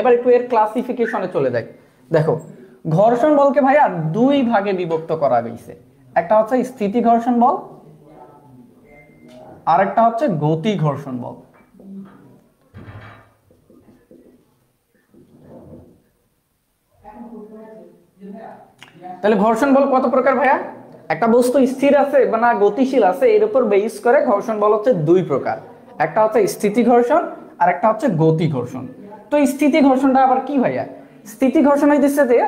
এবার একটু এর ক্লাসিফিকেশনে চলে যাই। দেখো ঘর্ষণ বলকে ভাইয়া দুই ভাগে বিভক্ত করা হয়েছে, একটা হচ্ছে স্থিতি ঘর্ষণ বল আর একটা হচ্ছে গতি ঘর্ষণ বল। তাহলে ঘর্ষণ বল কত প্রকার ভাইয়া? একটা বস্তু স্থির আছে বা না গতিশীল আছে এর উপর বেস করে ঘর্ষণ বল হচ্ছে দুই প্রকার, একটা হচ্ছে স্থিতি ঘর্ষণ আর একটা হচ্ছে গতি ঘর্ষণ। তো স্থিতি ঘর্ষণটা আবার কি ভাইয়া? স্থিতি ঘর্ষণ হইতেছে যে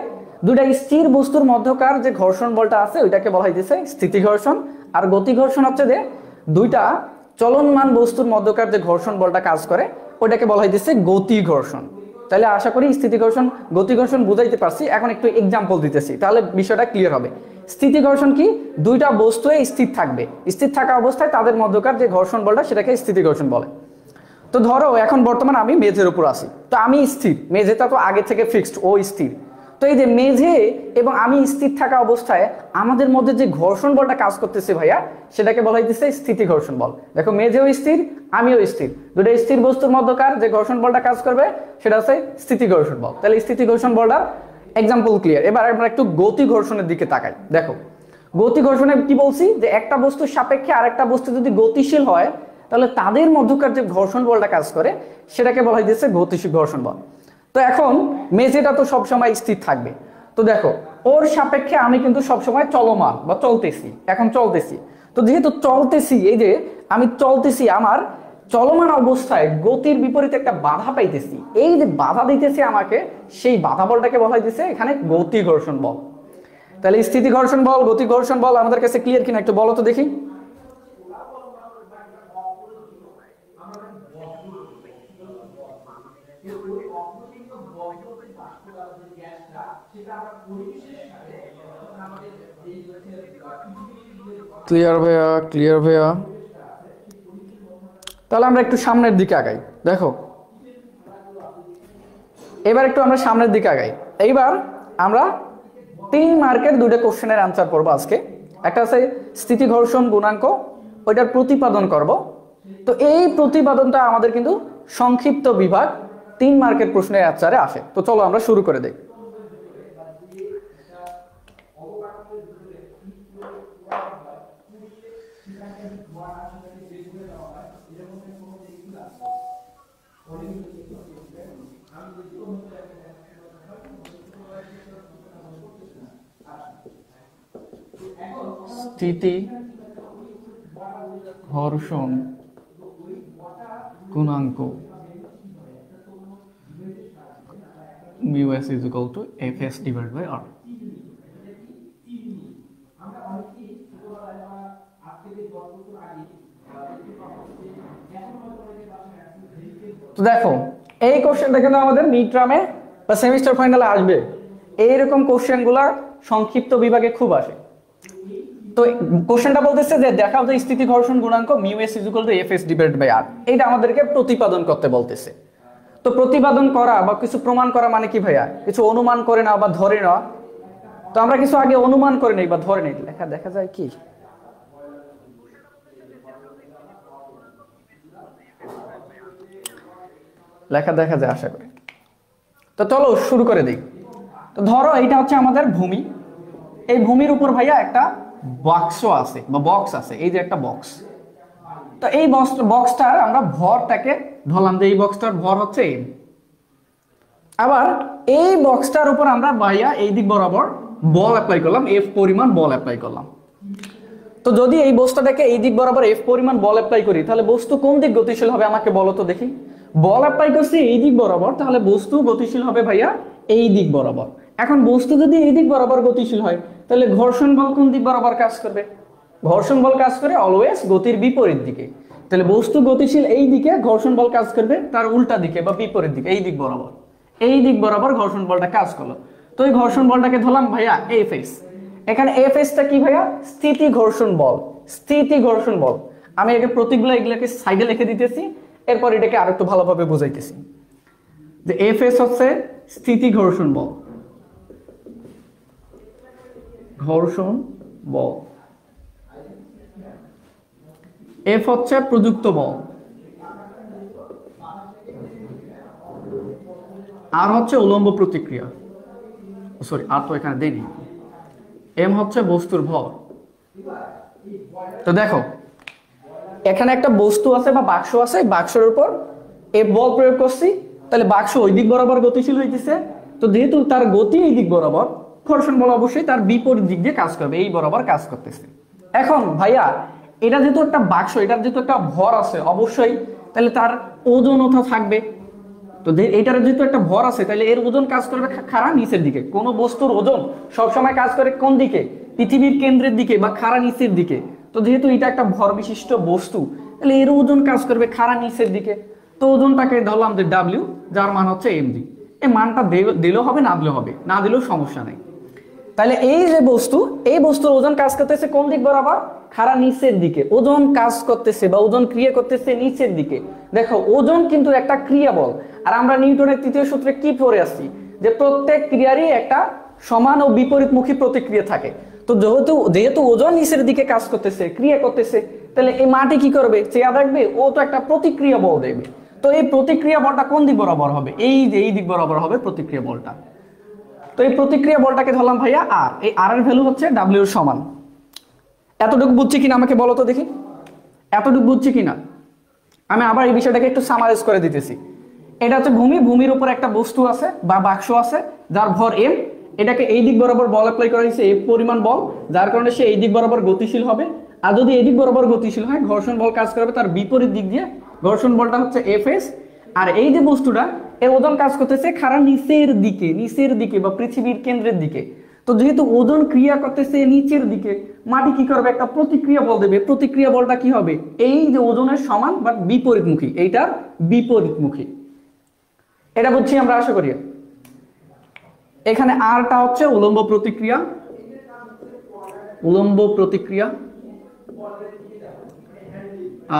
দুইটা স্থির বস্তুর মধ্যকার যে ঘর্ষণ বলটা আছে ওইটাকে বলা হইতেছে স্থিতি ঘর্ষণ, আর গতি ঘর্ষণ হচ্ছে যে দুইটা চলমান বস্তুর মধ্যকার যে ঘর্ষণ বলটা কাজ করে ওইটাকে বলা হইতেছে গতি ঘর্ষণ। তাহলে আশা করি স্থিতি ঘর্ষণ গতি ঘর্ষণ বুঝাইতে পারছি। এখন একটু এক্সাম্পল দিতেছি তাহলে বিষয়টা ক্লিয়ার হবে। স্থিতি ঘর্ষণ কি? দুইটা বস্তু স্থির থাকবে, স্থির থাকা অবস্থায় তাদের মধ্যকার যে ঘর্ষণ বলটা সেটাকে স্থিতি ঘর্ষণ বলে। তো ধরো এখন বর্তমানে আমি মেঝের উপর আছি, তো আমি স্থির, মেঝেটা তো আগে থেকে ফিক্সড, ও স্থির। তো এই যে মেঝে এবং আমি স্থির থাকা অবস্থায় আমাদের মধ্যে যে ঘর্ষণ বলটা কাজ করতেছে ভাইয়া সেটাকে বলা হইতেছে স্থিতি ঘর্ষণ বল। দেখো মেঝেও স্থির আমিও স্থির, দুটো স্থির বস্তুর মধ্যকার যে ঘর্ষণ বলটা কাজ করবে সেটা হচ্ছে স্থিতি ঘর্ষণ বল। তাহলে স্থিতি ঘর্ষণ বলটার এক্সাম্পল ক্লিয়ার। এবার আমরা একটু গতি ঘর্ষণের দিকে তাকাই। দেখো গতি ঘর্ষণে কি বলছি যে একটা বস্তুর সাপেক্ষে আরেকটা বস্তু যদি গতিশীল হয় তাহলে তাদের মধ্যকার যে ঘর্ষণ বলটা কাজ করে সেটাকে বলা হইতেছে গতিশীল ঘর্ষণ বল। তো এখন মেঝেটা তো সবসময় স্থির থাকবে, তো দেখো ওর সাপেক্ষে আমি কিন্তু সবসময় চলমান বা চলতেছি, এখন চলতেছি। তো যেহেতু চলতেছি, এই যে আমি চলতেছি, আমার চলমান অবস্থায় গতির বিপরীতে একটা বাধা পাইতেছি, এই যে বাধা দিতেছে আমাকে সেই বাধা বলটাকে বলা হইতেছে এখানে গতি ঘর্ষণ বল। তাহলে স্থিতি ঘর্ষণ বল গতি ঘর্ষণ বল আমাদের কাছে ক্লিয়ার কিনা একটু বলো তো দেখি। ক্লিয়ার ভাইয়া, ক্লিয়ার ভাইয়া। তাহলে আমরা একটু সামনের দিকে আগাই। দেখো এবার একটু আমরা সামনের দিকে আগাই। এইবার আমরা 3 মার্কের দুইটা কোশ্চেনের আনসার করবো আজকে। একটা আছে স্থিতি ঘর্ষণ গুণাঙ্ক, ওইটার প্রতিপাদন করব। তো এই প্রতিপাদনটা আমাদের কিন্তু সংক্ষিপ্ত বিভাগ 3 মার্কের প্রশ্নের আনসারে আসে। তো চলো আমরা শুরু করে দেই। স্থিতি ঘর্ষণ গুণাঙ্ক mu s is equal to fs divided by r। তো দেখো এই কোশ্চেনটা কিন্তু আমাদের মিড টার্মে বা সেমিস্টার ফাইনালে আসবে। এইরকম কোশ্চেনগুলা সংক্ষিপ্ত বিভাগে খুব আসে। তো কোশ্চেনটা বলতেছে যে দেখাও যে স্থিতি ঘর্ষণ গুণাঙ্ক mu s is equal to f s divided by r, এইটা আমাদেরকে প্রতিপাদন করতে বলতেছে। তো প্রতিপাদন করা বা কিছু প্রমাণ করা মানে কি ভাইয়া? কিছু অনুমান করে নাও বা ধরে নেওয়া। তো আমরা কিছু আগে অনুমান করে নেই বা ধরে নেই। লেখা দেখা যায় কি? লেখা দেখা যায় আশা করি। তো চলো শুরু করে দিই। তো ধরো এইটা হচ্ছে আমাদের ভূমি, এই ভূমির উপর ভাইয়া একটা বাক্স আছে বা বক্স আছে, এই যে একটা বক্স। তো এই বক্সটার আমরা ভরটাকে ধরলাম যে এই বক্সটার ভর হচ্ছে এম। আবার এই বক্সটার উপর আমরা ভাইয়া এই দিক বরাবর বল অ্যাপ্লাই করলাম, এফ পরিমাণ বল অ্যাপ্লাই করলাম। তো যদি এই বস্তুটাকে এই দিক বরাবর এফ পরিমাণ বল অ্যাপ্লাই করি তাহলে বস্তু কোন দিক গতিশীল হবে আমাকে বলো তো দেখি। বল অ্যাপ্লাই করছি এই দিক বরাবর, তাহলে বস্তু গতিশীল হবে ভাইয়া এই দিক বরাবর। এখন বস্তু যদি এই দিক বরাবর গতিশীল হয় তাহলে ঘর্ষণ বল কোন দিক বরাবর কাজ করবে? ঘর্ষণ বল কাজ করে অলওয়েজ গতির বিপরীত দিকে। তাহলে বস্তু গতিশীল এই দিকে, ঘর্ষণ বল কাজ করবে তার উল্টা দিকে বা বিপরীত দিকে, এই দিক বরাবর। এই দিক বরাবর ঘর্ষণ বলটা কাজ করলো। তো এই ঘর্ষণ বলটাকে ধরলাম ভাইয়া এফএস। এখানে এফএসটা কি ভাইয়া? স্থিতি ঘর্ষণ বল। স্থিতি ঘর্ষণ বল আমি একে প্রতীকগুলো এগুলোকে সাইডে লিখে দিতেছি, এরপর এটাকে আরেকটু ভালোভাবে বুঝাইতেছি যে এফএস হচ্ছে স্থিতি ঘর্ষণ বল, ঘর্ষণ বল। এফ হচ্ছে প্রযুক্ত বল, আর হচ্ছে উলম্ব প্রতিক্রিয়া, সরি আর তো এখানে দেইনি, এম হচ্ছে বস্তুর ভর। তো দেখো এখানে একটা বস্তু আছে বা বাক্স আছে, বাক্সের উপর এফ বল প্রয়োগ করছি, তাহলে বাক্স ওই দিক বরাবর গতিশীল হইতেছে। তো যেহেতু তার গতি এই দিক বরাবর, ঘর্ষণ বল অবশ্যই তার বিপরীত দিক দিয়ে কাজ করবে, এই বরাবর কাজ করতেছে। এখন ভাইয়া এটা যেহেতু একটা বাক্স, এটার যেহেতু একটা ভর আছে অবশ্যই, তাহলে তার ওজনও থাকবে। তো এটার যেহেতু একটা ভর আছে, তাহলে এর ওজন কাজ করবে খাড়া নিচের দিকে। কোন বস্তুর ওজন সবসময় কাজ করে কোন দিকে? পৃথিবীর কেন্দ্রের দিকে বা খাড়া নিচের দিকে। তো যেহেতু এটা একটা ভর বিশিষ্ট বস্তু, তাহলে এর ওজন কাজ করবে খাড়া নিচের দিকে। তো ওজনটাকে ধরলাম যে ডাব্লিউ, যার মান হচ্ছে এমজি। এই মানটা দিলেও হবে, না দিলেও হবে, না দিলেও সমস্যা নেই। তাহলে এই যে বস্তু, এই বস্তুর ওজন কাজ করতেছে কোন দিক বরাবর? খাড়া নিচের দিকে। ওজন কাজ করতেছে বা ওজন ক্রিয়া করতেছে নিচের দিকে। দেখো ওজন কিন্তু একটা ক্রিয়া বল, আর আমরা নিউটনের তৃতীয় সূত্রে কি পড়ে আসছি যে প্রত্যেক ক্রিয়ারই একটা সমান ও বিপরীতমুখী প্রতিক্রিয়া থাকে। তো যেহেতু ওজন নিচের দিকে কাজ করতেছে, ক্রিয়া করতেছে, তাহলে এই মাটি কি করবে? চেয়া দেখবে, ও তো একটা প্রতিক্রিয়া বল দেবে। তো এই প্রতিক্রিয়া বলটা কোন দিক বরাবর হবে? এই যে এই দিক বরাবর হবে প্রতিক্রিয়া বলটা। তো এই প্রতিক্রিয়া বলটাকে ধরলাম ভাইয়া আর, এই আর এর ভ্যালু হচ্ছে ডাব্লিউ এর সমান। এতটুকু বুঝছি কিনা আমাকে বলো তো দেখি, এতটুকু বুঝছি কিনা? আমি আবার এই বিষয়টাকে একটু সামারাইজ করে দিতেছি। এটা হচ্ছে ভূমি, ভূমির উপর একটা বস্তু আছে বা বাক্স আছে যার ভর এম, এটাকে এই দিক বরাবর বল অ্যাপ্লাই করা হয়েছে এফ পরিমাণ বল, যার কারণে সে এই দিক বরাবর গতিশীল হবে। আর যদি এই দিক বরাবর গতিশীল হয়, ঘর্ষণ বল কাজ করবে তার বিপরীত দিক দিয়ে, ঘর্ষণ বলটা হচ্ছে এফ এস। আর এই যে বস্তুটা, এর ওজন কাজ করতেছে খাড়া নিচের দিকে, নিচের দিকে বা পৃথিবীর কেন্দ্রের দিকে। তো যেহেতু ওজন ক্রিয়া করতেছে নিচের দিকে, মাটি কি করবে? একটা প্রতিক্রিয়া বল দেবে। প্রতিক্রিয়া বলটা কি হবে? এই যে ওজনের সমান বাট বিপরীতমুখী, এইটার বিপরীতমুখী। এটা বুঝছি আমরা, আশা করি। এখানে আরটা হচ্ছে উলম্ব প্রতিক্রিয়া, উলম্ব প্রতিক্রিয়া,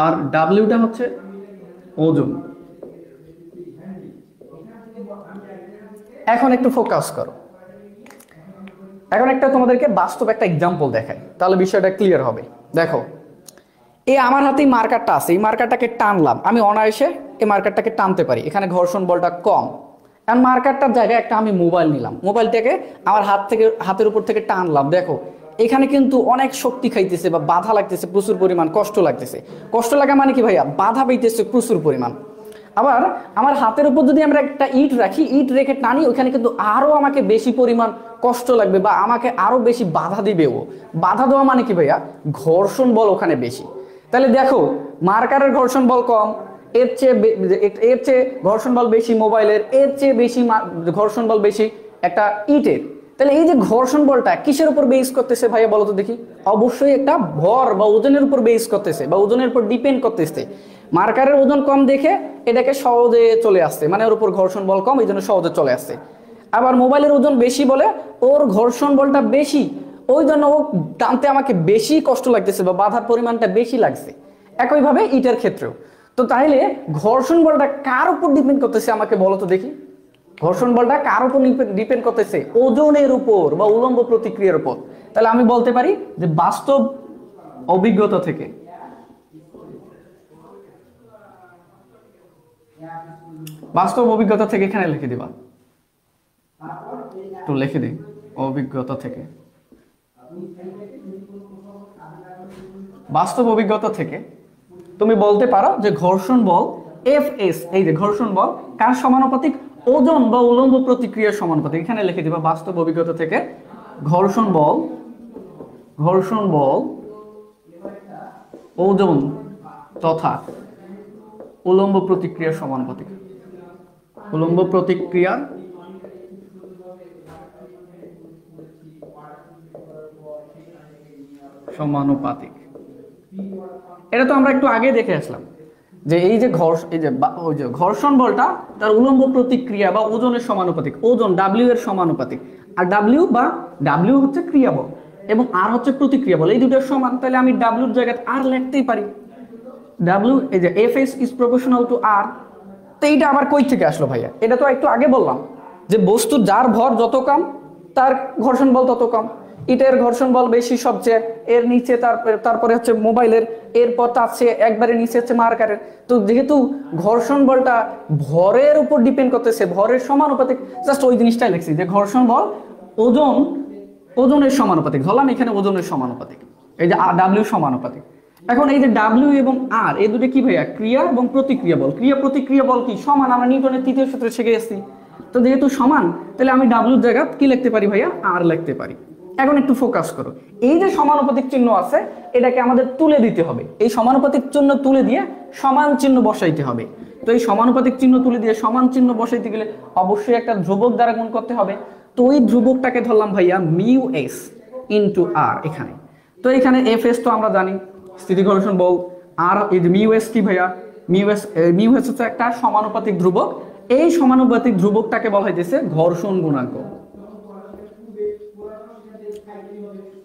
আর ডাব্লিউটা হচ্ছে ওজন। এখন একটু ফোকাস করো, এখন একটা তোমাদেরকে বাস্তব একটা এক্সাম্পল দেখাই, তাহলে বিষয়টা ক্লিয়ার হবে। দেখো এই আমার হাতে মার্কারটা আছে, এই মার্কারটাকে টানলাম, আমি অনায়াসে এই মার্কারটাকে টানতে পারি, এখানে ঘর্ষণ বলটা কম। এখন মার্কারটার জায়গায় একটা আমি মোবাইল নিলাম, মোবাইলটাকে আমার হাতের উপর থেকে টানলাম, দেখো এখানে কিন্তু অনেক শক্তি খাইতেছে বা বাধা লাগতেছে প্রচুর পরিমাণ, কষ্ট লাগতেছে। কষ্ট লাগা মানে কি ভাইয়া? বাধা পাইতেছে প্রচুর পরিমাণ। আবার আমার হাতের উপর যদি আমরা একটা ইট রাখি, ইট রেখে টানি, ওখানে কিন্তু আরো আমাকে বেশি পরিমাণ কষ্ট লাগবে বা আমাকে আরো বেশি বাধা দিবে। ও বাধা দেওয়া মানে কি ভাইয়া? ঘর্ষণ বল ওখানে বেশি। তাহলে দেখো মার্কারের ঘর্ষণ বল কম, এর চেয়ে ঘর্ষণ বল বেশি মোবাইলের, এর চেয়ে বেশি ঘর্ষণ বল বেশি একটা ইটের। তাহলে এই যে ঘর্ষণ বলটা কিসের উপর বেস করতেছে ভাইয়া বলো তো দেখি? অবশ্যই একটা ভর বা ওজনের উপর বেস করতেছে বা ওজনের উপর ডিপেন্ড করতেছে। মার্কারের ওজন কম দেখে এটাকে সহজে চলে আসছে, মানে ওর উপর ঘর্ষণ বল কম, এই জন্য সহজে চলে আসছে। আবার মোবাইলের ওজন বেশি বলে ওর ঘর্ষণ বলটা বেশি, ওই জন্য ও টানতে আমাকে বেশি কষ্ট লাগতেছে বা বাধার পরিমাণটা বেশি লাগছে। একইভাবে ইটের ক্ষেত্রেও। তো তাইলে ঘর্ষণ বলটা কার উপর ডিপেন্ড করতেছে আমাকে বলো তো দেখি? ঘর্ষণ বলটা কার উপর ডিপেন্ড করতেছে? ওজনের উপর বা উলম্ব প্রতিক্রিয়ার উপর। তাহলে আমি বলতে পারি যে বাস্তব অভিজ্ঞতা থেকে, বাস্তব অভিজ্ঞতা থেকে এখানে লিখে দিবা, একটু লিখে দিই অভিজ্ঞতা থেকে। বাস্তব অভিজ্ঞতা থেকে তুমি বলতে পারো যে ঘর্ষণ বল এফ এস, এই যে ঘর্ষণ বল কার সমানুপাতিক? ওজন বা উলম্ব প্রতিক্রিয়ার সমানুপাতিক। এখানে লিখে দিবা বাস্তব অভিজ্ঞতা থেকে ঘর্ষণ বল ওজন তথা উলম্ব প্রতিক্রিয়ার সমানুপাতিক, উলম্ব প্রতিক্রিয়ার সমানুপাতিক। এটা তো আমরা একটু আগে দেখে আসলাম যে এই যে ঘর্ষণ বলটা তার উলম্ব প্রতিক্রিয়া বা ওজনের সমানুপাতিক, ওজন ডাব্লিউ এর সমানুপাতিক। আর ডাব্লিউ হচ্ছে ক্রিয়া বল এবং আর হচ্ছে প্রতিক্রিয়া বল, এই দুটোর সমান। তাহলে আমি ডাব্লিউর জায়গায় আর লিখতেই পারি, ডাব্লিউ এই যে f s is proportional to r. তো এইটা আবার কই থেকে আসলো ভাইয়া? এটা তো একটু আগে বললাম যে বস্তুর যার ভর যত কম তার ঘর্ষণ বল তত কম। ইটের ঘর্ষণ বল বেশি সবচেয়ে, এর নিচে তারপরে হচ্ছে মোবাইলের, এরপর আছে একবারে নিচে হচ্ছে মার্কারের। তো যেহেতু ঘর্ষণ বলটা ভরের উপর ডিপেন্ড করতেছে, ভরের সমানুপাতিক, জাস্ট ওই জিনিসটাই লিখছি যে ঘর্ষণ বল ওজনের সমানুপাতিক, ধরলাম এখানে ওজনের সমানুপাতিক, এই যে ডাব্লিউ সমানুপাতিক। এখন এই যে ডাব্লিউ এবং আর এই দুটো কি ভাইয়া, ক্রিয়া এবং প্রতিক্রিয়া বল। ক্রিয়া প্রতিক্রিয়া বল কি সমান, আমরা নিউটনের তৃতীয় সূত্রে শিখে এসেছি। তো যেহেতু সমান, তাহলে আমি ডাব্লিউর জায়গা কি লিখতে পারি ভাইয়া, আর লিখতে পারি। এখন একটু ফোকাস করো, এই যে সমানুপাতিক চিহ্ন আছে এটাকে আমাদের তুলে দিতে হবে, এই সমানুপাতিক চিহ্ন তুলে দিয়ে সমান চিহ্ন বসাইতে হবে। তো এই সমানুপাতিক চিহ্ন তুলে দিয়ে সমান চিহ্ন বসাইতে গেলে অবশ্যই একটা ধ্রুবক দ্বারা গুণ করতে হবে। তো ওই ধ্রুবকটাকে ধরলাম ভাইয়া মিউ এস ইন্টু আর এখানে। তো এখানে এফ এস তো আমরা জানি স্থিতি ঘর্ষণ বল, আর এই যে মিউ এস কি ভাইয়া, মিউ এস হচ্ছে একটা সমানুপাতিক ধ্রুবক, এই সমানুপাতিক ধ্রুবকটাকে বলা হইতেছে ঘর্ষণ গুণাঙ্ক,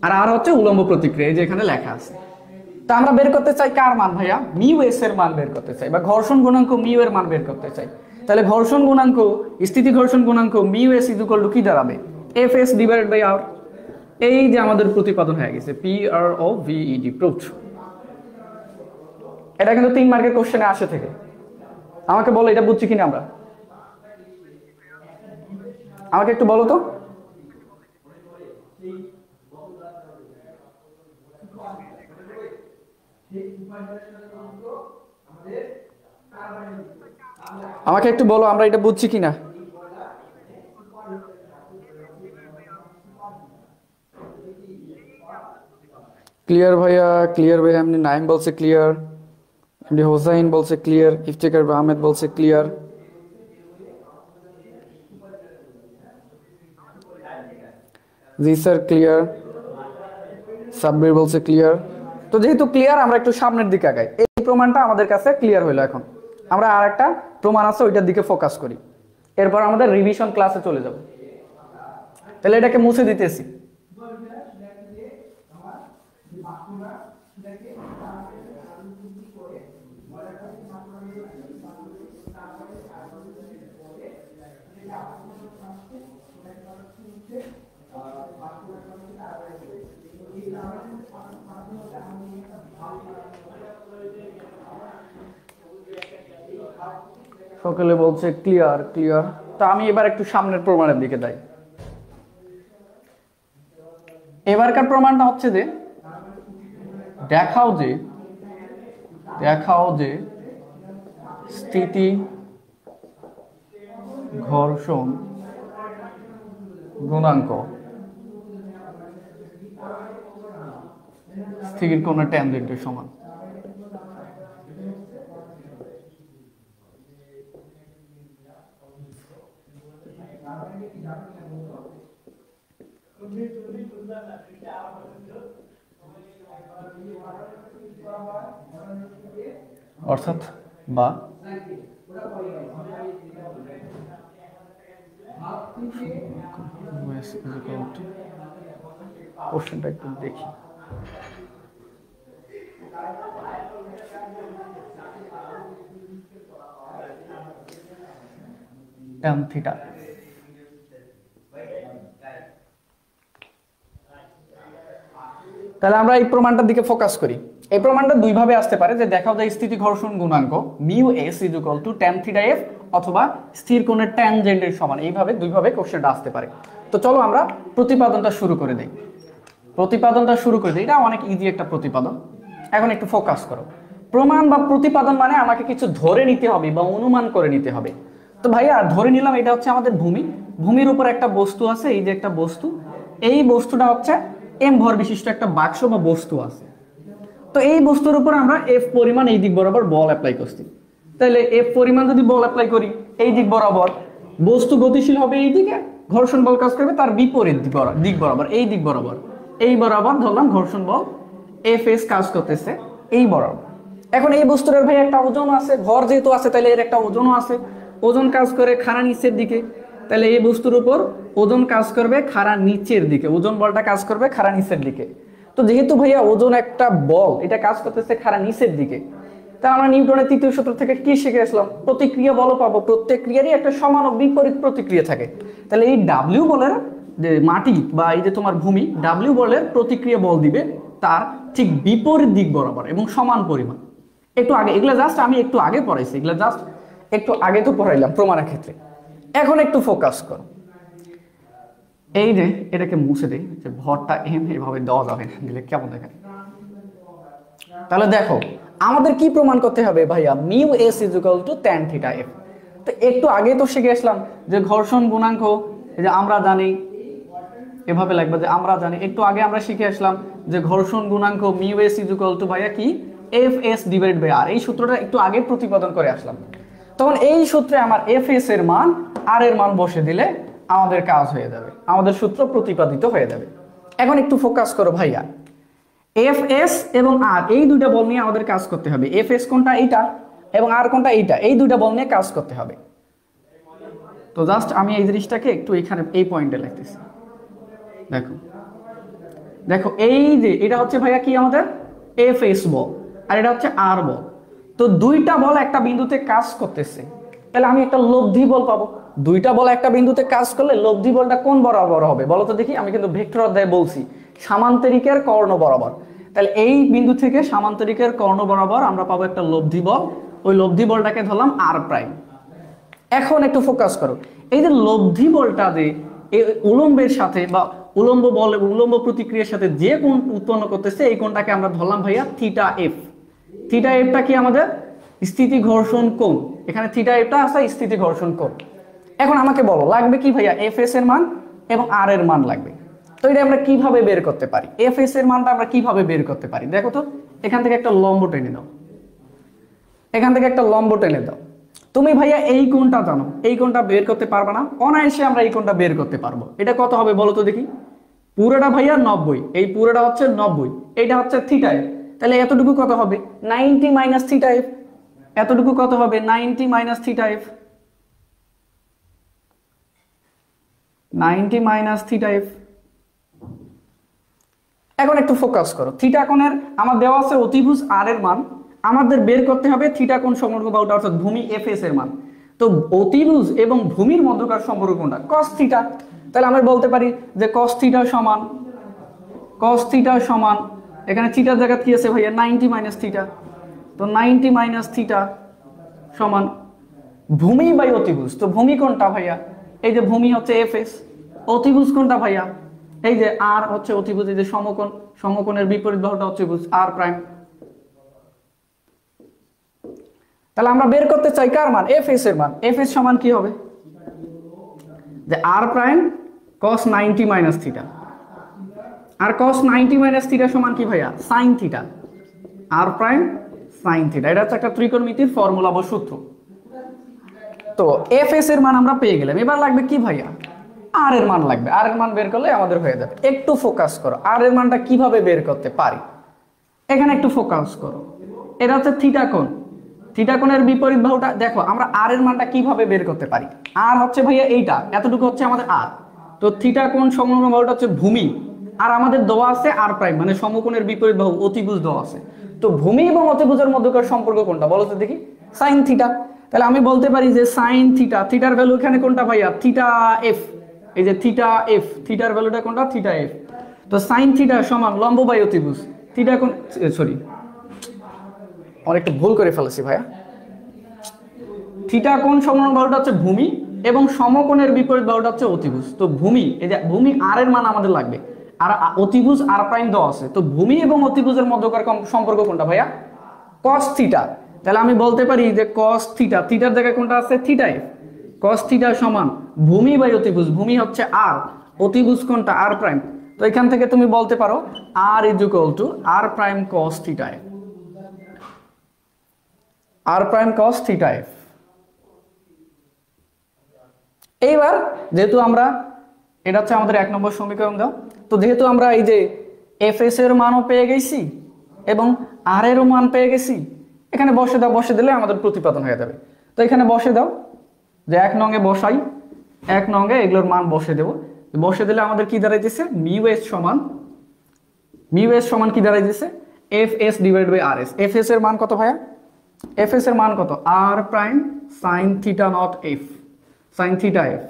আর হচ্ছে উলম্ব প্রতিক্রিয়া, এই যে এখানে লেখা আছে। তা আমরা বের করতে চাই কার মান ভাইয়া, মিউ এস এর মান বের করতে চাই, বা ঘর্ষণ গুণাঙ্ক মিউ এর মান বের করতে চাই। তাহলে ঘর্ষণ গুণাঙ্ক, স্থিতি ঘর্ষণ গুণাঙ্ক মিউ এস ইকুয়াল টু কি দাঁড়াবে, F S divided by r. এই যে আমাদের প্রতিপাদন হয়ে গেছে, পি আর ও ভি ই ডি, প্রুফড। এটা কিন্তু 3 মার্কের কোশ্চেনে আসে থেকে। আমাকে বলো এটা বুঝছি কিনা আমরা, আমাকে একটু বলো তো। আমাকে একটু বলো আমরা এটা বুঝছি কিনা। ক্লিয়ার ভাইয়া, ক্লিয়ার ভাইয়া। এমনি নাইম বলছে ক্লিয়ার, এমনি হোসাইন বলছে ক্লিয়ার, ইফতেখার আহমেদ বলছে ক্লিয়ার। জি স্যার ক্লিয়ার, সাব্বির বলছে ক্লিয়ার। তো যেহেতু ক্লিয়ার, আমরা একটু সামনের দিকে আগাই। এই প্রমাণটা আমাদের কাছে ক্লিয়ার হইলো। এখন আমরা আর একটা প্রমাণ আছে ওইটার দিকে ফোকাস করি, এরপর আমাদের রিভিশন ক্লাসে চলে যাব। তাহলে এটাকে মুছে দিতেছি। সকলে বলছে ক্লিয়ার ক্লিয়ার। তো আমি এবার একটু সামনের প্রমাণের দিকে যাই। এবারকার প্রমাণটা হচ্ছে যে দেখাও যে স্থিতি ঘর্ষণ গুণাঙ্ক স্থির কোণের ট্যানজেন্টের সমান। অর্থাৎ বা কোশ্চেনটা একটু দেখি। ট্যান থিটা, তাহলে আমরা এই প্রমাণটার দিকে ফোকাস করি। এই প্রমাণটা দুই ভাবে আসতে পারে, যে দেখাও যায় স্থিতি ঘর্ষণ গুণাঙ্ক mu s equal two tan theta F অথবা স্থির কোণের ট্যানজেন্টের সমান। এইভাবে দুইভাবে কোশ্চেনটা আসতে পারে। তো চলো আমরা প্রতিপাদনটা শুরু করে দেই। এটা অনেক ইজি একটা প্রতিপাদন। এখন একটু ফোকাস করো। প্রমাণ বা প্রতিপাদন মানে আমাকে কিছু ধরে নিতে হবে বা অনুমান করে নিতে হবে। তো ভাইয়া ধরে নিলাম এটা হচ্ছে আমাদের ভূমি, ভূমির উপর একটা বস্তু আছে, এই যে একটা বস্তু, এই বস্তুটা হচ্ছে এম ভর বিশিষ্ট একটা বাক্স বা বস্তু আছে। তো এই বস্তুর উপর আমরা এফ পরিমাণ এই দিক বরাবর বল অ্যাপ্লাই করছি। তাহলে এফ পরিমাণ যদি বল অ্যাপ্লাই করি এই দিক বরাবর, বস্তু গতিশীল হবে এই দিকে, ঘর্ষণ বল কাজ করবে তার বিপরীত দিক বরাবর, এই বরাবর ধরলাম ঘর্ষণ বল এফ এস কাজ করতেছে এই বরাবর। এখন এই বস্তুর ভাই একটা ওজন আছে, ভর যেহেতু আছে তাহলে এর একটা ওজনও আছে, ওজন কাজ করে খাড়া নিচের দিকে। তাহলে এই বস্তুর উপর ওজন কাজ করবে খাড়া নিচের দিকে, ওজন বলটা কাজ করবে খাড়া নিচের দিকে। তো যেহেতু ভাইয়া ওজন একটা বল, এটা কাজ করতেছে খাড়া নিচের দিকে, তা আমরা নিউটনের তৃতীয় সূত্র থেকে কি শিখে আসলাম, প্রতিক্রিয়া বল পাবো, প্রত্যেক ক্রিয়ারই একটা সমান ও বিপরীত প্রতিক্রিয়া থাকে। তাহলে এই ডাব্লিউ বলের যে মাটি বা এই যে তোমার ভূমি ডাব্লিউ বলের প্রতিক্রিয়া বল দিবে তার ঠিক বিপরীত দিক বরাবর এবং সমান পরিমাণ। একটু আগে এগুলা জাস্ট আমি একটু আগে পড়াইছি, এগুলা জাস্ট একটু আগে তো পড়াইলাম প্রমাণের ক্ষেত্রে। এখন একটু ফোকাস করো, এই যে এটাকে মুছে দেই, যে ভরটা এইভাবে দেওয়া যাবে না, দিলে কেমন দেখেন। তাহলে দেখো আমাদের কি প্রমাণ করতে হবে ভাইয়া, mu s is equal two tan theta F. তো একটু আগে তো শিখে আসলাম যে ঘর্ষণ গুণাঙ্ক, এই যে আমরা জানি এভাবে লাগবে যে আমরা জানি, একটু আগে আমরা শিখে আসলাম যে ঘর্ষণ গুণাঙ্ক mu s is equal two ভাইয়া কি F S divided by r. এই সূত্রটা একটু আগে প্রতিপাদন করে আসলাম। তখন এই সূত্রে আমার এফ এস এর মান আর এর মান বসে দিলে আমাদের কাজ হয়ে যাবে, আমাদের সূত্র প্রতিপাদিত হয়ে যাবে। এখন একটু ফোকাস করো ভাইয়া, এফ এস এবং আর এই দুইটা বল নিয়ে আমাদের কাজ করতে হবে। এফ এস কোনটা এইটা এবং আর কোনটা এইটা, এই দুইটা বল নিয়ে কাজ করতে হবে। তো জাস্ট আমি এই জিনিসটাকে একটু এখানে এই পয়েন্টে লিখতেছি। দেখো দেখো এই যে এটা হচ্ছে ভাইয়া কি আমাদের এফ এস বল আর এটা হচ্ছে আর বল। তো দুইটা বল একটা বিন্দুতে কাজ করতেছে, তাহলে আমি একটা লব্ধি বল পাবো। দুইটা বল একটা বিন্দুতে কাজ করলে লব্ধি বলটা কোন বরাবর হবে বলো তো দেখি। আমি কিন্তু ভেক্টর অধ্যায়ে বলছি সামান্তরিকের কর্ণ বরাবর। তাহলে এই বিন্দু থেকে সামান্তরিকের কর্ণ বরাবর আমরা পাবো একটা লব্ধি বল, ওই লব্ধি বলটাকে ধরলাম আর প্রাইম। এখন একটু ফোকাস করো, এই যে লব্ধি বলটা যে উলম্বের সাথে বা উলম্ব বল উলম্ব প্রতিক্রিয়ার সাথে যে কোণ উৎপন্ন করতেছে এই কোণটাকে আমরা ধরলাম ভাইয়া থিটা এফ। থিটা এফটা কি আমাদের স্থিতি ঘর্ষণ কোণ, এখানে থিটা এফটা আছে স্থিতি ঘর্ষণ কোণ। এখন আমাকে বলো লাগবে কি ভাইয়া এফ এস এর মান এবং আর এর মান লাগবে। তো এটা আমরা কিভাবে বের করতে পারি, এফ এস এর মানটা আমরা কিভাবে বের করতে পারি দেখো তো। এখান থেকে একটা লম্ব টেনে দাও, এখান থেকে একটা লম্ব টেনে দাও। তুমি ভাইয়া এই কোণটা জানো, এই কোণটা বের করতে পারবে না, অনায়াসে আমরা এই কোণটা বের করতে পারবো। এটা কত হবে বলো তো দেখি। পুরোটা ভাইয়া 90, এই পুরোটা হচ্ছে 90, এইটা হচ্ছে থিটা এফ। তাহলে এতটুকু কত হবে 90 মাইনাস থিটা এফ, এতটুকু কত হবে 90 minus theta F, 90 minus theta F. এখন একটু ফোকাস করো, থিটা কোণের আমার দেওয়া আছে অতিভুজ আর এর মান, আমাদের বের করতে হবে থিটা কোণ সম্পর্ক বা ওটা অর্থাৎ ভূমি এফ এস এর মান। তো অতিভুজ এবং ভূমির মধ্যকার সম্পর্ক কোনটা, কস থিটা। তাহলে আমরা বলতে পারি যে কস থিটা সমান, কস থিটা সমান এখানে থিটার জায়গা কি আছে ভাইয়া 90 মাইনাস থিটা। তো 90 মাইনাস থিটা সমান ভূমি বাই অতিভুজ। তো ভূমি কোনটা ভাইয়া, এই যে ভূমি হচ্ছে এফ এস, অতিভুজ কোনটা ভাইয়া, এই যে আর হচ্ছে অতিভুজ, এই যে সমকোণ, সমকোণের বিপরীত বাহুটা অতিভুজ আর প্রাইম। তাহলে আমরা বের করতে চাই কার মান, এফ এস এর মান। এফ এস সমান কি হবে যে আর প্রাইম cos 90 মাইনাস থিটা, আর cos 90 মাইনাস থিটা সমান কি ভাইয়া sin থিটা, আর প্রাইম sin থিটা। এটা হচ্ছে একটা ত্রিকোণমিতির ফর্মুলা বা সূত্র। তো এফ এস এর মান আমরা পেয়ে গেলাম, এবার লাগবে কি ভাইয়া আর এর মান লাগবে। আর এর মান বের করলে আমাদের হয়ে যাবে। একটু ফোকাস করো আর এর মানটা কিভাবে বের করতে পারি, এখানে একটু ফোকাস করো। এটা হচ্ছে থিটা কোণ, থিটা কোণের বিপরীত বাহুটা দেখো আমরা আর এর মানটা কিভাবে বের করতে পারি। আর হচ্ছে ভাইয়া এইটা এতটুকু হচ্ছে আমাদের আর। তো থিটা কোণ সংলগ্ন বাহুটা হচ্ছে ভূমি, আর আমাদের দেওয়া আছে আর প্রাইম মানে সমকোণের বিপরীত বাহু অতিভুজ দেওয়া আছে। তো ভূমি এবং অতিভুজের মধ্যকার সম্পর্ক কোনটা বলো তো দেখি, সাইন থিটা। তাহলে আমি বলতে পারি যে সাইন থিটা, থিটার ভ্যালু এখানে কোনটা ভাইয়া থিটা এফ, এই যে থিটা এফ, থিটার ভ্যালুটা কোনটা থিটা এফ। তো সাইন থিটা সমান লম্ব বাই অতিভুজ, থিটা কোণ সরি অনেকটা ভুল করে ফেলেছি ভাইয়া। থিটা কোণ সংলগ্ন বাহুটা হচ্ছে ভূমি এবং সমকোণের বিপরীত বাহুটা হচ্ছে অতিভুজ। তো ভূমি এই যে ভূমি আর এর মান আমাদের লাগবে, আর অতিভুজ আর প্রাইম দেওয়া আছে। তো ভূমি এবং অতিভুজের মধ্যকার সম্পর্ক কোনটা ভাইয়া cos থিটা। তাহলে আমি বলতে পারি যে cos থিটা, থিটার জায়গায় কোনটা আছে থিটা এফ, cos থিটা সমান ভূমি বাই অতিভুজ, ভূমি হচ্ছে আর, অতিভুজ কোনটা আর প্রাইম। তো এখান থেকে তুমি বলতে পারো r is equal to r prime cos theta f, r prime cos theta f. এইবার যেহেতু আমরা এটা হচ্ছে আমাদের 1 নম্বর সমীকরণ দাও। তো যেহেতু আমরা এই যে এফ এস এর মানও পেয়ে গেছি এবং আর এরও মান পেয়ে গেছি, এখানে বসে দাও, বসে দিলে আমাদের প্রতিপাদন হয়ে যাবে। তো এখানে বসে দাও যে 1 নঙে বসাই, 1 নঙে এগুলোর মান বসে দেবো। বসে দিলে আমাদের কি দাঁড়াইতেছে মিউ এস সমান, মিউ এস সমান কি দাঁড়াইতেছে f s divide by r s. F s এর মান কত ভাইয়া, এফ এস এর মান কত r prime sine theta not f, sine theta f.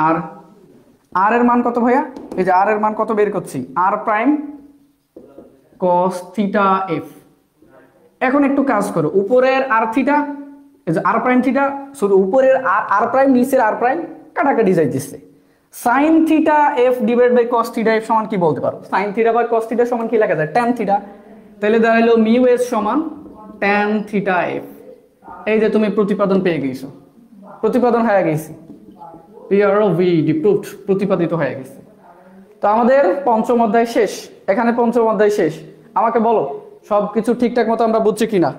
আর আর এর মান কত ভাইয়া? এই যে আর এর মান কত বের করছি, আর প্রাইম cos থিটা এফ। এখন একটু কাজ করো, উপরের আর থিটা, এই যে আর প্রাইম থিটা, শুধু উপরের আর প্রাইম নিচের আর প্রাইম কাটাকাটি যাইতেছে। Sine theta F divide by cos theta F সমান কি বলতে পারো? Sine theta by cos theta সমান কি লেখা যায়? tan theta. তাহলে দাঁড়াইলো মিউ এস সমান tan থিটা এফ। এই যে তুমি প্রতিপাদন পেয়ে গেছো, প্রতিপাদন হয়ে গেছে, প্রতিপাদিত হয়ে গেছে। তো আমাদের পঞ্চম অধ্যায় শেষ, এখানে পঞ্চম অধ্যায় শেষ। আমাকে বলো সবকিছু ঠিকঠাক মতো আমরা বুঝছি কিনা?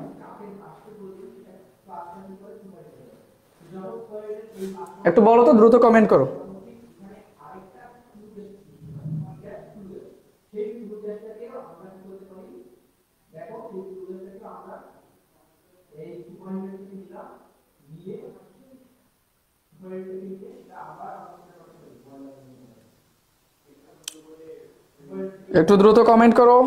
একটু বলো তো, দ্রুত কমেন্ট করো। একটু দ্রুত কমেন্ট করো।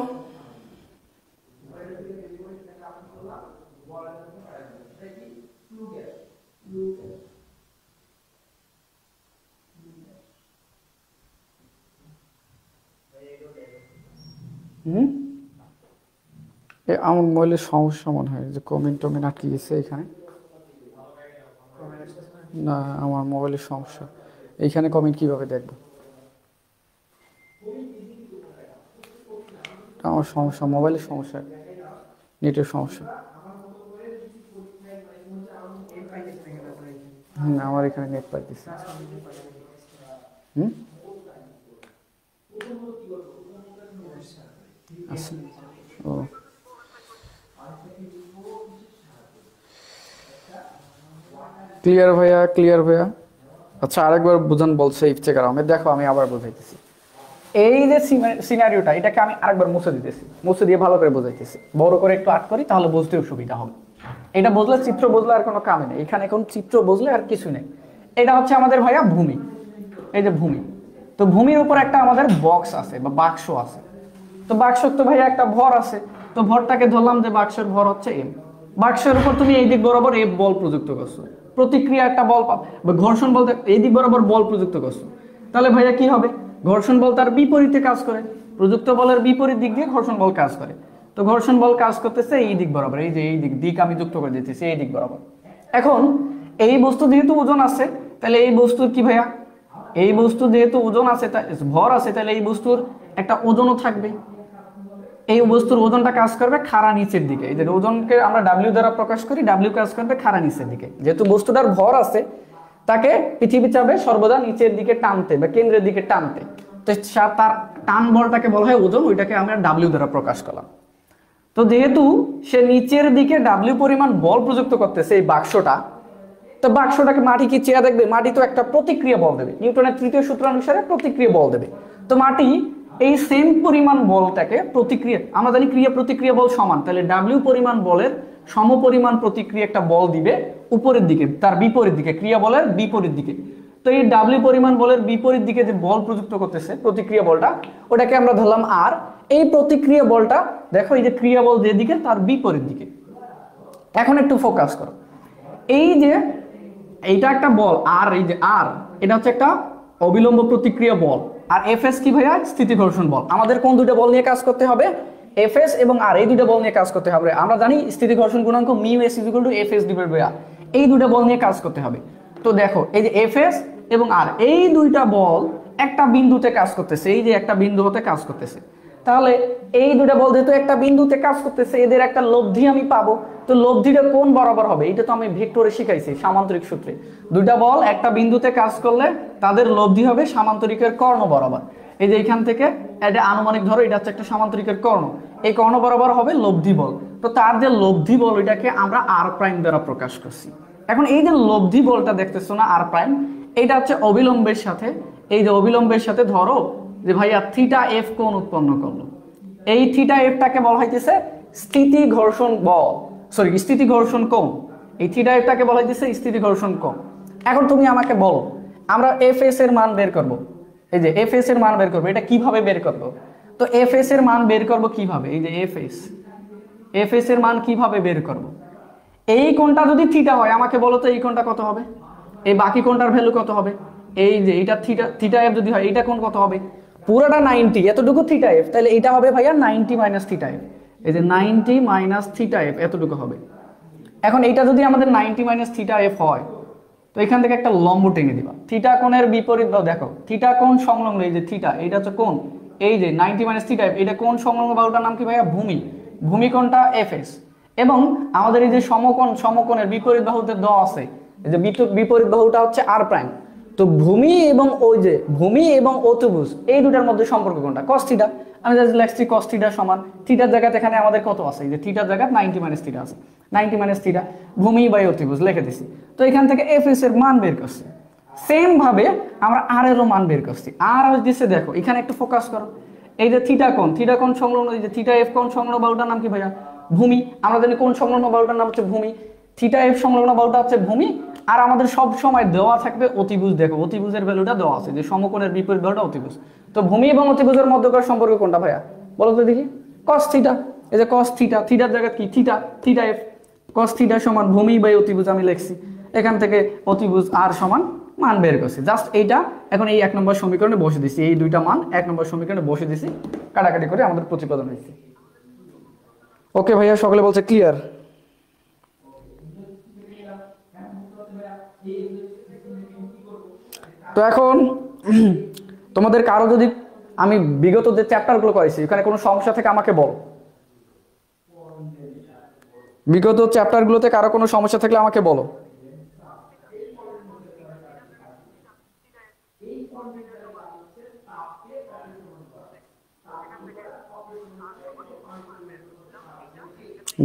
আমার মোবাইলের সমস্যা মনে হয়, যে কমেন্ট টমেন্ট আটকে গেছে এখানে। না, আমার মোবাইলের সমস্যা, এইখানে কমেন্ট কিভাবে দেখবো? আমার সমস্যা, মোবাইলের সমস্যা, নেটের সমস্যা। আমার এখানে নেট পাইতেছে। আচ্ছা, ও ক্লিয়ার ভাইয়া, ক্লিয়ার ভাইয়া। আচ্ছা, আরেকবার বুঝান বলছে ইফতেখার আহমেদ। দেখো আমি আবার বুঝাইতেছি। এই যে সিনারিওটা, এটাকে আমি আরেকবার মুছে দিতেছি, মুছে দিয়ে ভালো করে বুঝাইতেছি। বড় করে একটু আট করি, তাহলে বুঝতেও সুবিধা হবে। এটা বুঝলে, চিত্র বুঝলে আর কোনো কামে নেই, এখানে কোন চিত্র বুঝলে আর কিছু নেই। এটা হচ্ছে আমাদের ভাইয়া ভূমি, এই যে ভূমি। তো ভূমির উপর একটা আমাদের বক্স আছে বা বাক্স আছে। তো বাক্সর তো ভাইয়া একটা ভর আছে। তো ভরটাকে ধরলাম যে বাক্সের ভর হচ্ছে এম। বাক্সের উপর তুমি এই দিক বরাবর এফ বল প্রযুক্ত করছো, প্রতিক্রিয়া একটা বল বা ঘর্ষণ বলতে এই দিক বরাবর বল প্রযুক্ত করছো। তাহলে ভাইয়া কি হবে? ঘর্ষণ বল তার বিপরীতে কাজ করে, প্রযুক্ত বলের বিপরীত দিক দিয়ে ঘর্ষণ বল কাজ করে। তো ঘর্ষণ বল কাজ করতেছে এই দিক বরাবর, এই যে এই দিক আমি যুক্ত করে দিতেছি এই দিক বরাবর। এখন এই বস্তু যেহেতু ওজন আছে, তাহলে এই বস্তুর কি ভাইয়া, এই বস্তু যেহেতু ওজন আছে, ভর আছে, তাহলে এই বস্তুর একটা ওজনও থাকবে। এই বস্তুর ওজনটা কাজ করবে খাড়া নিচের দিকে। এই যে ওজনকে আমরা ডাব্লিউ দ্বারা প্রকাশ করি, ডাব্লিউ কাজ করবে খাড়া নিচের দিকে। যেহেতু বস্তুটার ভর আছে, তাকে পৃথিবী চাবে সর্বদা নিচের দিকে টানতে বা কেন্দ্রের দিকে টানতে। তো তার টান বলটাকে বলা হয় ওজন, ওইটাকে আমরা ডাব্লিউ দ্বারা প্রকাশ করলাম। তো যেহেতু সে নিচের দিকে ডাব্লিউ পরিমাণ বল প্রযুক্ত করতেছে এই বাক্সটা, তো বাক্সটাকে মাটি কি চেয়ে দেখবে? মাটি তো একটা প্রতিক্রিয়া বল দেবে, নিউটনের তৃতীয় সূত্র অনুসারে প্রতিক্রিয়া বল দেবে। তো মাটি এই সেম পরিমাণ বলটাকে প্রতিক্রিয়া, আমরা জানি ক্রিয়া প্রতিক্রিয়া বল সমান, তাহলে ডাব্লিউ পরিমাণ বলের সমপরিমাণ প্রতিক্রিয়া একটা বল দিবে উপরের দিকে, তার বিপরীত দিকে, ক্রিয়া বলের বিপরীত দিকে। তো এই ডাব্লিউ পরিমাণ বলের বিপরীত দিকে যে বল প্রযুক্ত করতেছে প্রতিক্রিয়া বলটা, ওটাকে আমরা ধরলাম আর। এই প্রতিক্রিয়া বলটা দেখো, এই যে ক্রিয়া বল যেদিকে তার বিপরীত দিকে। এখন একটু ফোকাস করো, এই যে এইটা একটা বল আর, এই যে আর, এটা হচ্ছে একটা অবিলম্ব প্রতিক্রিয়া বল। আর এফএস কি ভাইয়া? স্থিতি ঘর্ষণ বল। আমাদের কোন দুটো বল নিয়ে কাজ করতে হবে? এফএস এবং আর, এই দুটো বল নিয়ে কাজ করতে হবে। আমরা জানি স্থিতি ঘর্ষণ গুণাঙ্ক mu s equal to f s divide by r, এই দুটো বল নিয়ে কাজ করতে হবে। তো দেখো এই যে এফএস এবং আর, এই দুইটা বল একটা বিন্দুতে কাজ করতেছে, এই যে একটা বিন্দু হতে কাজ করতেছে। তাহলে এই দুটা বল যেহেতু একটা বিন্দুতে কাজ করতেছে, এদের একটা লব্ধি আমি পাবো। তো লব্ধিটা কোন বরাবর হবে? এটা তো আমি ভেক্টরে শিখাইছি সামান্তরিক সূত্রে। দুইটা বল একটা বিন্দুতে কাজ করলে তাদের লব্ধি হবে সামান্তরিকের কর্ণ বরাবর। এই যে এখান থেকে এটা আনুমানিক ধরো, এটা হচ্ছে একটা সামান্তরিকের কর্ণ, এই কর্ণ বরাবর হবে লব্ধি বল। তো তার যে লব্ধি বল, এটাকে আমরা আর প্রাইম দ্বারা প্রকাশ করছি। এখন এই যে লব্ধি বলটা দেখতেছো না আর প্রাইম, এটা হচ্ছে অবিলম্বের সাথে, এই যে অবিলম্বের সাথে ধরো যে ভাইয়া থিটা এফ কোণ উৎপন্ন করলো। এই থিটা এফটাকে বলা হইতেছে স্থিতি ঘর্ষণ বল, সরি স্থিতি ঘর্ষণ কোণ। এই থিটা এফটাকে বলা হইতেছে স্থিতি ঘর্ষণ কোণ। এখন তুমি আমাকে বলো, আমরা এফ এস এর মান বের করব। এই যে এফ এস এর মান বের করবো, এটা কিভাবে বের করবো? তো এফ এস এর মান বের করবো কিভাবে? এই যে এফ এস এর মান কিভাবে বের করব? এই কোণটা যদি থিটা হয়, আমাকে বলো তো এই কোণটা কত হবে, এই বাকি কোণটার ভ্যালু কত হবে? এই যে এটা থিটা থিটা এফ যদি হয় এটা কোণ কত হবে, পুরোটা 90, এতটুকু থিটা এফ, তাহলে এটা হবে ভাইয়া 90 মাইনাস থিটা এফ। এই যে 90 মাইনাস থিটা এফ এতটুকু হবে। এখন এটা যদি আমাদের 90 মাইনাস থিটা এফ হয়, তো এখান থেকে একটা লম্ব টেনে দিবা, থিটা কোণের বিপরীত দাও, দেখো থিটা কোণ সংলগ্ন, এই যে থিটা এটা হচ্ছে কোণ, এই যে 90 মাইনাস থিটা এফ এটা কোণ সংলগ্ন বাহুটার নাম কি ভাইয়া, ভূমি, ভূমি কোণটা এফএস। এবং আমাদের এই যে সমকোণ, সমকোণের বিপরীত বাহুতে দেওয়া আছে, এই যে বিপরীত বাহুটা হচ্ছে আর প্রাইম। তো ভূমি এবং ওই যে ভূমি এবং অতিভুজ এই দুটার মধ্যে সম্পর্ক কোনটা, cos থিটা। আমি জাস্ট লিখছি cos থিটা সমান থিটার জায়গাতে এখানে আমাদের কত আছে, এই যে থিটার জায়গাতে 90 মাইনাস থিটা আছে, 90 মাইনাস থিটা ভূমি বাই অতিভুজ লিখে দিছি। তো এখান থেকে এফএস এর মান বের করছি। সেম ভাবে আমরা আর এরও মান বের করছি। আর দিছে দেখো এখানে একটু ফোকাস করো, এই যে থিটা কোণ সংলগ্ন, এই যে থিটা এফ কোণ সংলগ্ন বাহুটার নাম কি ভাইয়া, ভূমি। আমরা জানি কোণ সংলগ্ন বাহুটার নাম হচ্ছে ভূমি, থিটা এফ সংলগ্ন বাহুটা হচ্ছে ভূমি। আর আমাদের সব সময় দেওয়া থাকবে অতিভুজ, দেখো অতিভুজের ভ্যালুটা দেওয়া আছে, যে সমকোণের বিপরীত বাহুটা অতিভুজ। তো ভূমি এবং অতিভুজের মধ্যকার সম্পর্ক কোনটা ভাইয়া, বলো তো দেখি, cos থিটা। এই যে cos থিটা, থিটার জায়গায় কি theta, theta F, cos theta সমান ভূমি বাই অতিভুজ আমি লিখছি। এখান থেকে অতিভুজ আর সমান মান বের করছি, জাস্ট এইটা এখন এই 1 নম্বর সমীকরণে বসে দিছি, এই দুইটা মান 1 নম্বর সমীকরণে বসে দিছি, কাটাকাটি করে আমাদের প্রতিপাদন হয়েছে। ওকে ভাইয়া, সকলে বলছে ক্লিয়ার? তো এখন তোমাদের কারো যদি আমি বিগত যে চ্যাপ্টারগুলো করেছি এখানে কোনো সমস্যা থেকে আমাকে বলো, বিগত চ্যাপ্টারগুলোতে কারো কোনো সমস্যা থাকলে আমাকে বলো।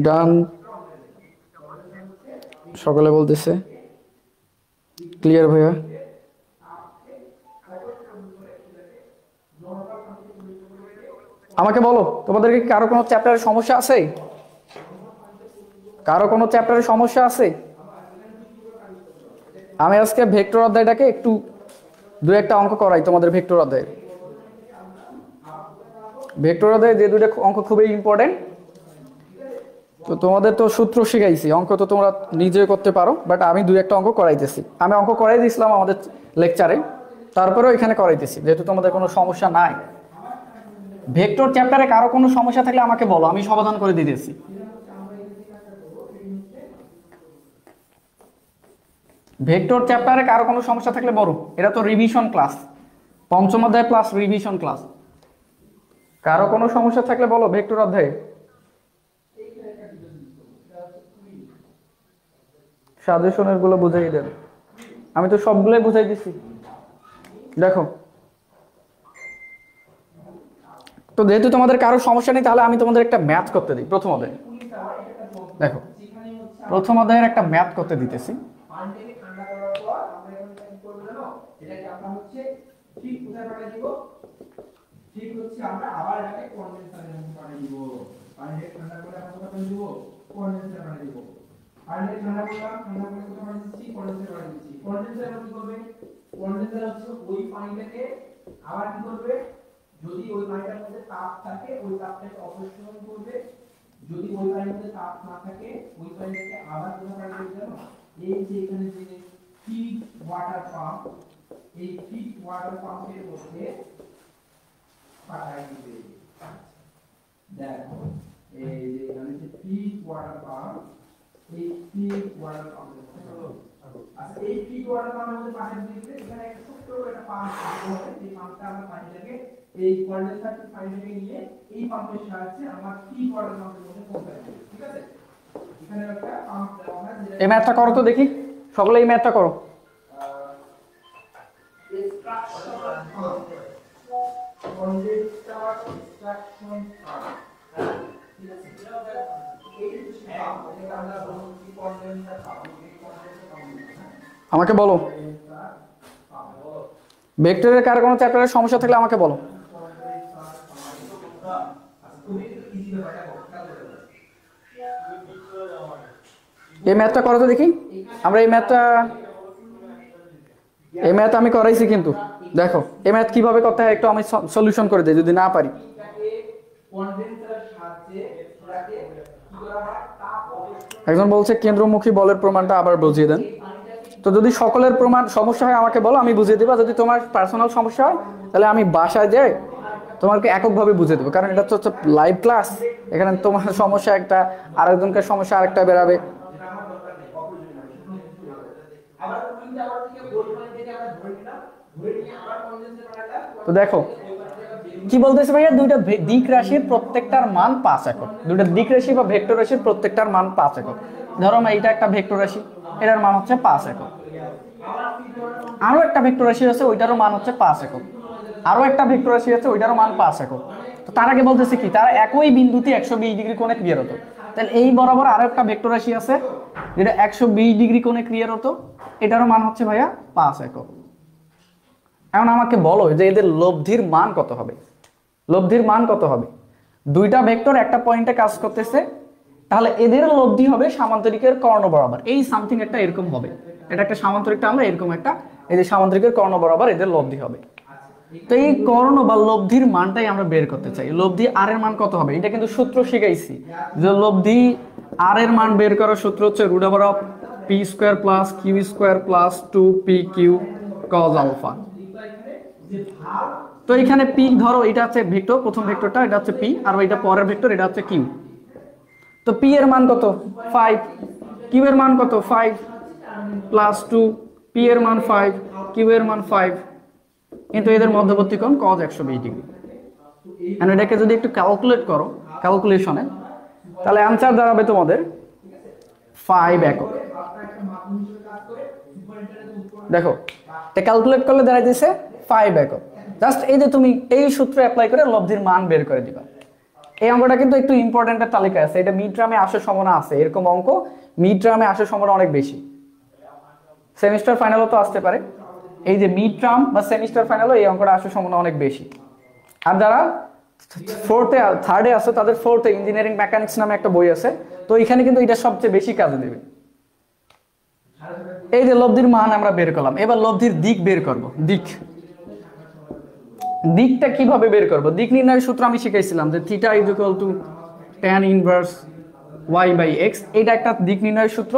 ডান, সকলে বলতেছে ক্লিয়ার ভাইয়া। আমাকে বলো তোমাদের কি কারো কোনো চ্যাপ্টারের সমস্যা আছে, কারো কোনো চ্যাপ্টারের সমস্যা আছে? আমি আজকে ভেক্টর অধ্যায়টাকে একটু দু একটা অঙ্ক করাই তোমাদের ভেক্টর অধ্যায়। ভেক্টর অধ্যায়ে যে দুইটা অঙ্ক খুবই ইম্পর্টেন্ট। তো তোমাদের তো সূত্র শিখাইছি, অঙ্ক তো তোমরা নিজে করতে পারো, বাট আমি দুই একটা অঙ্ক করাইতেছি। আমি অঙ্ক করাই দিয়েছিলাম আমাদের লেকচারে, তারপরেও এখানে করাইতেছি যেহেতু তোমাদের কোনো সমস্যা নাই। ভেক্টর চ্যাপ্টারে কারো কোনো সমস্যা থাকলে আমাকে বলো, আমি সমাধান করে দিতেছি। ভেক্টর চ্যাপ্টারে কারো কোনো সমস্যা থাকলে বলো, এটা তো রিভিশন ক্লাস, পঞ্চম অধ্যায় প্লাস রিভিশন ক্লাস। কারো কোনো সমস্যা থাকলে বলো ভেক্টর অধ্যায়ে। সাজেশনের গুলো বুঝাই দেন, আমি তো সবগুলোই বুঝাই দিছি। দেখো তো যেহেতু তোমাদের কারো সমস্যা নেই, তাহলে আমি তোমাদের একটা ম্যাথ করতে দিই প্রথম অধ্যায়ে। দেখো প্রথম অধ্যায়ের একটা ম্যাথ করতে দিতেছি। ঠিক হচ্ছে আমরা আবার এটাকে কনডেন্সারের মধ্যে পাঠিয়ে দিব, পানিকে ঠান্ডা করে আমরা কোথায় দিব, কনডেন্সারে পাঠিয়ে দিব। পানিকে ঠান্ডা করলাম, ঠান্ডা করে কোথায় পাঠিয়ে দিচ্ছি, কনডেন্সারে পাঠিয়ে দিচ্ছি। কনডেন্সারে কি করবে, কনডেন্সার হচ্ছে ওই পানিটাকে আবার কি করবে, যদি ওই পানিটার মধ্যে তাপ থাকে ওই তাপটাকে অপসারণ করবে, যদি ওই পানির মধ্যে তাপ না থাকে ওই পানিটাকে আবার কোথায় পাঠিয়ে দিবে জানো, এই যে এখানে যে ফিড ওয়াটার পাম্প, এই ফিড ওয়াটার পাম্পের মধ্যে পাঠাই দিবে। দেখো এই যে এখানে যে ফিড ওয়াটার পাম্প, এই ফিড ওয়াটার পাম্প, আচ্ছা এই ফিড ওয়াটার পাম্পের মধ্যে পাঠাই দিলে এখানে একটা ছোট্ট একটা পাম্প আছে, এই পাম্পটা আমরা পানিটাকে এই কনডেন্সার থেকে পানিটাকে নিয়ে এই পাম্পের সাহায্যে আমরা ফিড ওয়াটার পাম্পের মধ্যে পৌঁছাই দেব। ঠিক আছে, এখানে একটা পাম্প দেওয়া হয়। এই ম্যাথটা করো তো দেখি, সকলে এই ম্যাথটা করো। আমাকে বলো ভেক্টরের কার কোনো চ্যাপ্টারের সমস্যা থাকলে আমাকে বলো। এই ম্যাথটা করো তো দেখি, আমরা এই ম্যাথ আমি করাইছি, কিন্তু দেখো এই ম্যাথ কিভাবে করতে হয় একটু আমি সলিউশন করে দিই যদি না পারি। একজন বলছে কেন্দ্রমুখী বলের প্রমাণটা আবার বুঝিয়ে দেন। তো যদি সকলের প্রমাণ সমস্যা হয় আমাকে বলো, আমি বুঝিয়ে দেবো। যদি তোমার পার্সোনাল সমস্যা হয় তাহলে আমি বাসায় যাই তোমাকে এককভাবে বুঝিয়ে দেবো, কারণ এটা তো হচ্ছে লাইভ ক্লাস। এখানে তোমার সমস্যা একটা, আরেকজনকার সমস্যা আরেকটা বেরাবে। তো দেখো কি বলতেছে ভাইয়া, দুইটা দিক রাশির প্রত্যেকটার মান 5 একক। দুইটা দিক রাশি বা ভেক্টর রাশির প্রত্যেকটার মান 5 একক। ধরো এইটা একটা ভেক্টর রাশি, এটার মান হচ্ছে 5 একক। আরো একটা ভেক্টর রাশি আছে, ওইটারও মান হচ্ছে 5 একক। আরো একটা ভেক্টর রাশি আছে, ওইটারও মান 5 একক। তো তার আগে বলতেছে কি, তারা একই বিন্দুতে 120 ডিগ্রি কোণে ক্রিয়ার হতো। তাহলে এই বরাবর আরো একটা ভেক্টর রাশি আছে যেটা 120 ডিগ্রি কোণে ক্রিয়ার হতো, এটারও মান হচ্ছে ভাইয়া 5 একক। এখন আমাকে বলো যে এদের লব্ধির মান কত হবে। লব্ধির মান কত হবে? দুইটা ভেক্টর একটা পয়েন্টে কাজ করতেছে, তাহলে এদের লব্ধি হবে সামান্তরিকের কর্ণ বরাবর। এই সামথিং একটা এরকম হবে, এটা একটা সামান্তরিক টানলে এরকম একটা, এই যে সামান্তরিকের কর্ণ বরাবর এদের লব্ধি হবে। তো এই কর্ণ বা লব্ধির মানটাই আমরা বের করতে চাই। লব্ধি আর এর মান কত হবে, এটা কিন্তু সূত্র শিখাইছি যে লব্ধি আর এর মান বের করার সূত্র হচ্ছে √p² + q² + 2pq cos alpha. তো এখানে p ধরো এটা হচ্ছে ভেক্টর, প্রথম ভেক্টরটা এটা হচ্ছে p, আর এটা পরের ভেক্টর এটা হচ্ছে q। তো p এর মান কত 5, q এর মান কত 5 + 2, p এর মান 5, q এর মান 5, কিন্তু এদের মধ্যবর্তী কোণ cos 120 ডিগ্রি। আর এটাকে যদি একটু ক্যালকুলেট করো ক্যালকুলেশনে, তাহলে आंसर দাঁড়াবে তোমাদের 5 একক। দেখো এটা ক্যালকুলেট করলে দাঁড়াইতেছে 5 একক। জাস্ট এই যে তুমি এই সূত্র অ্যাপ্লাই করে লব্ধির মান বের করে দিবা। এই অঙ্কটা কিন্তু একটু ইম্পর্টেন্টের তালিকায় আছে, এটা মিড টার্মে আসার সম্ভাবনা আছে। এরকম অঙ্ক মিড টার্মে আসার সম্ভাবনা অনেক বেশি, সেমিস্টার ফাইনালও তো আসতে পারে। এই যে মিড টার্ম বা সেমিস্টার ফাইনালও এই অঙ্কটা আসার সম্ভাবনা অনেক বেশি। আর যারা ফোর্থে থার্ডে আছে তাদের ফোর্থে ইঞ্জিনিয়ারিং মেকানিক্স নামে একটা বই আছে, তো এখানে কিন্তু এটা সবচেয়ে বেশি কাজে দেবে। এই যে লব্ধির মান আমরা বের করলাম, এবার লব্ধির দিক বের করব। দিকটা কিভাবে বের করব? দিক নির্ণয়ের সূত্র আমি শিখাইছিলাম যে θ = tan ইনভার্স y/x, এটা একটা দিক নির্ণয়ের সূত্র।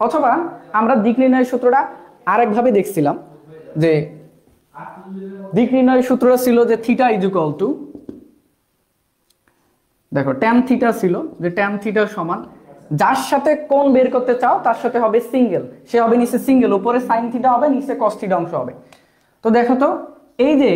অথবা আমরা দিক নির্ণয়ের সূত্রটা আরেকভাবে দেখছিলাম যে দিক নির্ণয়ের সূত্রটা ছিল যে θ = দেখো tan θ ছিল যে tan θ সমান, যার সাথে কোণ বের করতে চাও তার সাথে হবে সিঙ্গেল, সে হবে নিচে সিঙ্গেল, উপরে sin θ হবে, নিচে cos θ অংশ হবে। তো দেখো তো এই যে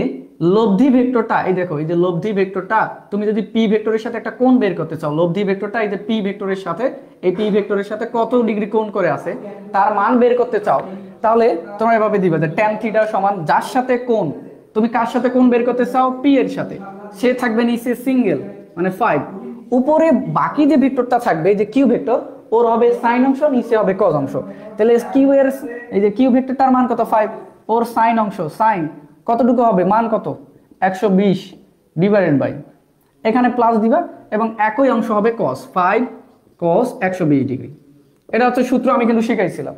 লব্ধি ভেক্টরটা, এই দেখো এই যে লব্ধি ভেক্টরটা, তুমি যদি p ভেক্টরের সাথে একটা কোণ বের করতে চাও, লব্ধি ভেক্টরটা এই যে p ভেক্টরের সাথে, এই p ভেক্টরের সাথে কত ডিগ্রি কোণ করে আছে তার মান বের করতে চাও, তাহলে তোমরা এভাবে দিবে যে tan θ সমান, যার সাথে কোণ, তুমি কার সাথে কোণ বের করতে চাও, p এর সাথে, সে থাকবে নিচে সিঙ্গেল মানে 5, উপরে বাকি যে ভেক্টরটা থাকবে যে q ভেক্টর, ওর হবে sin অংশ, নিচে হবে cos অংশ। তাহলে q এর এই যে q ভেক্টরটার মান কত 5, ওর sin অংশ, sin কতটুকু হবে, মান কত 120 ডিভাইডেড বাই, এখানে প্লাস দিবা এবং একই অংশ হবে cos 5 cos 120 ডিগ্রি। এটা হচ্ছে সূত্র, আমি কিন্তু শিখাইছিলাম।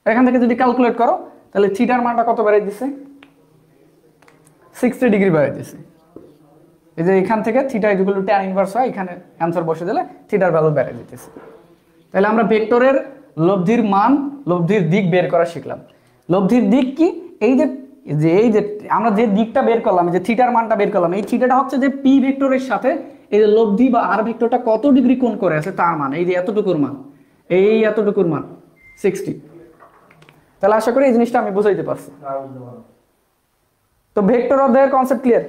এখান থেকে যদি ক্যালকুলেট করো তাহলে থিটার মানটা কত বাড়াই দিছে, 60 ডিগ্রি বাড়াই দিছে। এই যে এখান থেকে θ = tan ইনভার্স হয়, এখানে आंसर বসে দিলে থিটার ভ্যালু বেড়ে যেতেছে। তাহলে আমরা ভেক্টরের লব্ধির মান, লব্ধির দিক বের করা শিখলাম। লব্ধির দিক কি, এই যে আমরা যে দিকটা বের করলাম, যে থিটার মানটা বের করলাম, এই থিটাটা হচ্ছে যে p ভেক্টরের সাথে এই যে লব্ধি বা r ভেক্টরটা কত ডিগ্রি কোণ করে আছে তার মান, এই যে এতটুকুর মান, এই এতটুকুর মান 60। তাহলে আশা করি এই জিনিসটা আমি বুঝাইতে পারছি। তো ভেক্টর অধ্যায়ের কনসেপ্ট ক্লিয়ার।